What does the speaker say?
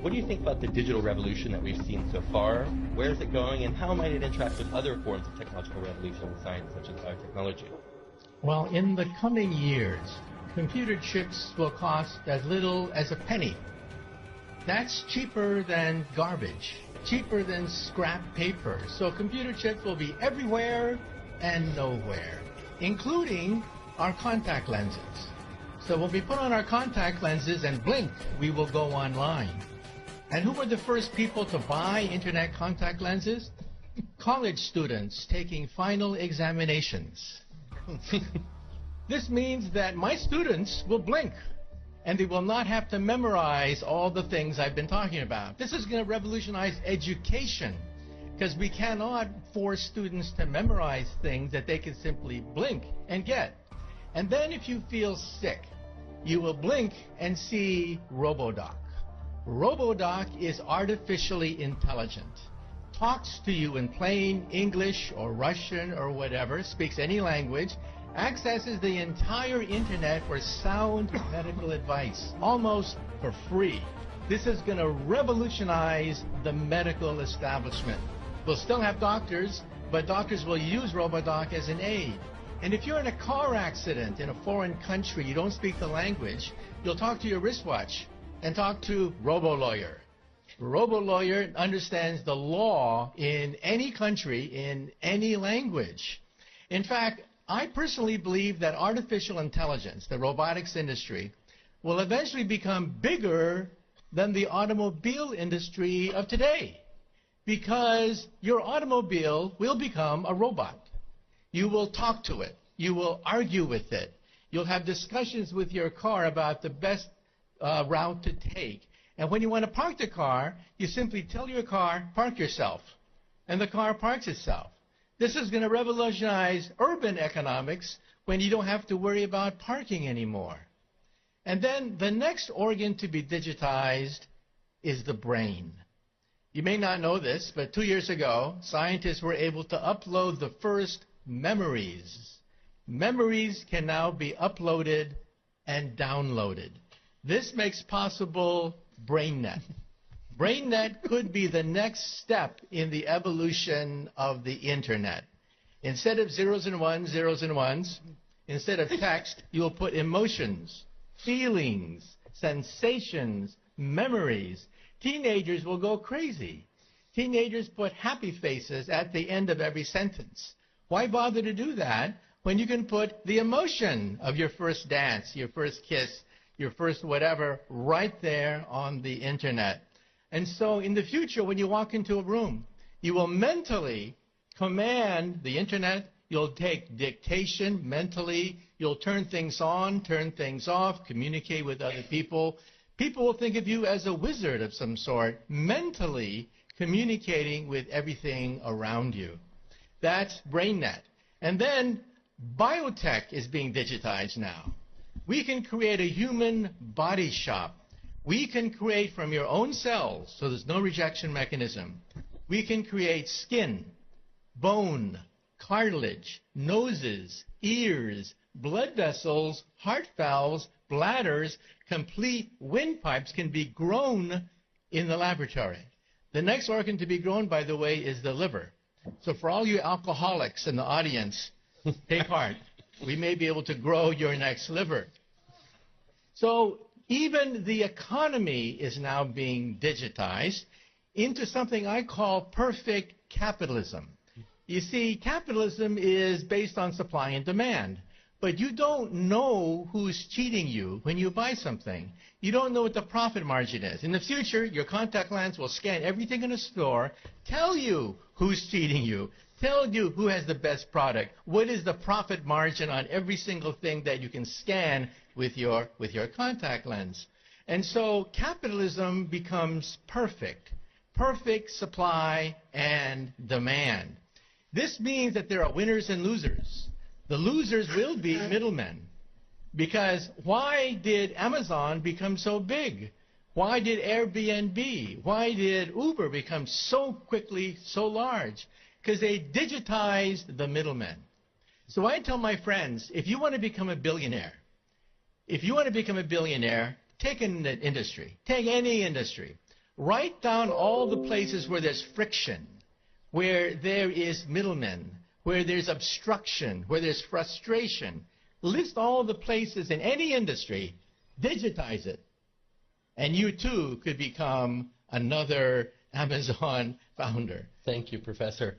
What do you think about the digital revolution that we've seen so far? Where is it going, and how might it interact with other forms of technological revolution in science, such as biotechnology? Well, in the coming years, computer chips will cost as little as a penny. That's cheaper than garbage, cheaper than scrap paper. So computer chips will be everywhere and nowhere, including our contact lenses. So when we put on our contact lenses and blink, we will go online. And who were the first people to buy internet contact lenses? College students taking final examinations. This means that my students will blink, and they will not have to memorize all the things I've been talking about. This is going to revolutionize education, because we cannot force students to memorize things that they can simply blink and get. And then if you feel sick, you will blink and see RoboDoc. RoboDoc is artificially intelligent, talks to you in plain English or Russian or whatever, speaks any language, accesses the entire internet for sound medical advice, almost for free. This is going to revolutionize the medical establishment. We'll still have doctors, but doctors will use RoboDoc as an aid. And if you're in a car accident in a foreign country, you don't speak the language, you'll talk to your wristwatch and talk to RoboLawyer. RoboLawyer understands the law in any country, in any language. In fact, I personally believe that artificial intelligence, the robotics industry, will eventually become bigger than the automobile industry of today, because your automobile will become a robot. You will talk to it. You will argue with it. You'll have discussions with your car about the best route to take. And when you want to park the car, you simply tell your car, park yourself, and the car parks itself. This is going to revolutionize urban economics when you don't have to worry about parking anymore. And then the next organ to be digitized is the brain. You may not know this, but 2 years ago, scientists were able to upload the first memories. Memories can now be uploaded and downloaded. This makes possible BrainNet. BrainNet could be the next step in the evolution of the internet. Instead of zeros and ones, instead of text, you'll put emotions, feelings, sensations, memories. Teenagers will go crazy. Teenagers put happy faces at the end of every sentence. Why bother to do that when you can put the emotion of your first dance, your first kiss, your first whatever, right there on the internet? And so in the future, when you walk into a room, you will mentally command the internet. You'll take dictation mentally. You'll turn things on, turn things off, communicate with other people. People will think of you as a wizard of some sort, mentally communicating with everything around you. That's BrainNet. And then biotech is being digitized now. We can create a human body shop. We can create from your own cells, so there's no rejection mechanism. We can create skin, bone, cartilage, noses, ears, blood vessels, heart valves, bladders. Complete windpipes can be grown in the laboratory. The next organ to be grown, by the way, is the liver. So for all you alcoholics in the audience, take heart. We may be able to grow your next liver. So even the economy is now being digitized into something I call perfect capitalism. You see, capitalism is based on supply and demand. But you don't know who's cheating you when you buy something. You don't know what the profit margin is. In the future, your contact lens will scan everything in a store, tell you who's cheating you, tell you who has the best product, what is the profit margin on every single thing that you can scan with your contact lens. And so capitalism becomes perfect supply and demand. This means that there are winners and losers. The losers will be middlemen. Because why did Amazon become so big? Why did Airbnb, why did Uber become so quickly so large? Because they digitized the middlemen. So I tell my friends, if you want to become a billionaire, take an industry. Take any industry. Write down all the places where there's friction, where there is middlemen, where there's obstruction, where there's frustration. List all the places in any industry, digitize it, and you too could become another Amazon founder. Thank you, Professor.